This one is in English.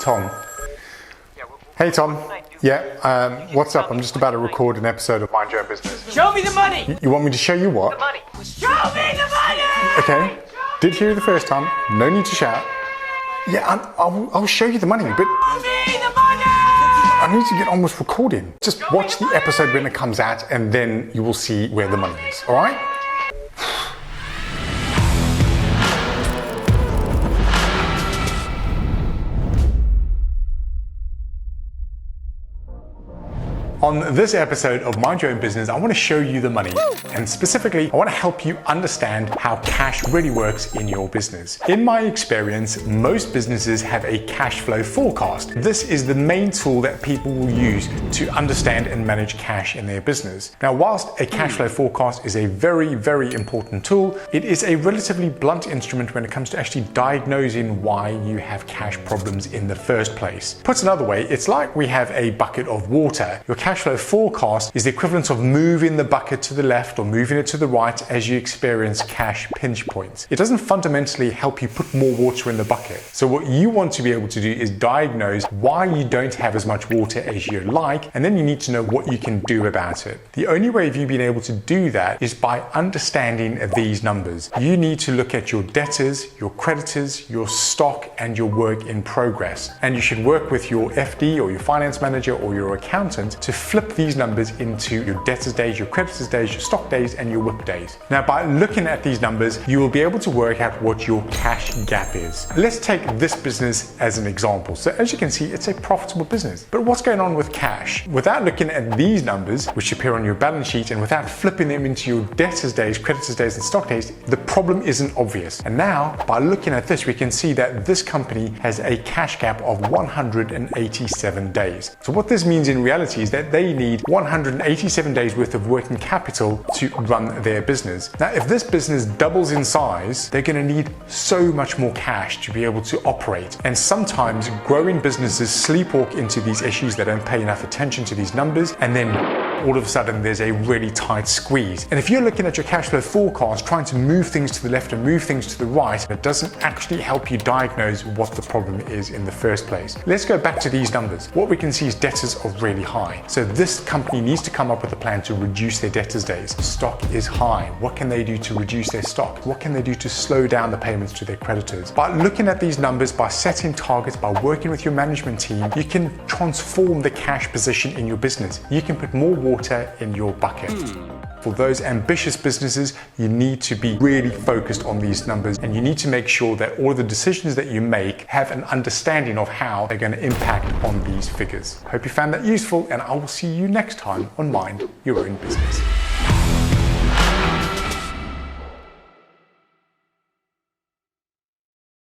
Tom. Hey Tom. Yeah, what's up? I'm just about to record an episode of Mind Your Own Business. Show me the money! You want me to show you what? The money. Show me the money! Okay, did hear you the first time. No need to shout. Yeah, I'll show you the money, but Show me the money! I need to get on with recording. Just watch the episode when it comes out and then you will see where the money is, alright? On this episode of Mind Your Own Business, I want to show you the money. And specifically, I want to help you understand how cash really works in your business. In my experience, most businesses have a cash flow forecast. This is the main tool that people will use to understand and manage cash in their business. Now, whilst a cash flow forecast is a very, very important tool, it is a relatively blunt instrument when it comes to actually diagnosing why you have cash problems in the first place. Put another way, it's like we have a bucket of water. Your cash flow forecast is the equivalent of moving the bucket to the left or moving it to the right as you experience cash pinch points. It doesn't fundamentally help you put more water in the bucket. So what you want to be able to do is diagnose why you don't have as much water as you like, and then you need to know what you can do about it. The only way of you being able to do that is by understanding these numbers. You need to look at your debtors, your creditors, your stock, and your work in progress. And you should work with your FD or your finance manager or your accountant to flip these numbers into your debtors days, your creditors days, your stock days, and your WIP days. Now, by looking at these numbers, you will be able to work out what your cash gap is. Let's take this business as an example. So as you can see, it's a profitable business. But what's going on with cash? Without looking at these numbers, which appear on your balance sheet, and without flipping them into your debtors days, creditors days, and stock days, the problem isn't obvious. And now, by looking at this, we can see that this company has a cash gap of 187 days. So what this means in reality is that they need 187 days worth of working capital to run their business. Now, if this business doubles in size, they're going to need so much more cash to be able to operate. And sometimes growing businesses sleepwalk into these issues. They don't pay enough attention to these numbers, and then all of a sudden there's a really tight squeeze. And if you're looking at your cash flow forecast, trying to move things to the left and move things to the right, it doesn't actually help you diagnose what the problem is in the first place. Let's go back to these numbers. What we can see is debtors are really high. So this company needs to come up with a plan to reduce their debtors days. Stock is high. What can they do to reduce their stock? What can they do to slow down the payments to their creditors? By looking at these numbers, by setting targets, by working with your management team, you can transform the cash position in your business. You can put more water in your bucket. For those ambitious businesses, you need to be really focused on these numbers, and you need to make sure that all of the decisions that you make have an understanding of how they're going to impact on these figures. Hope you found that useful, and I will see you next time on Mind Your Own Business.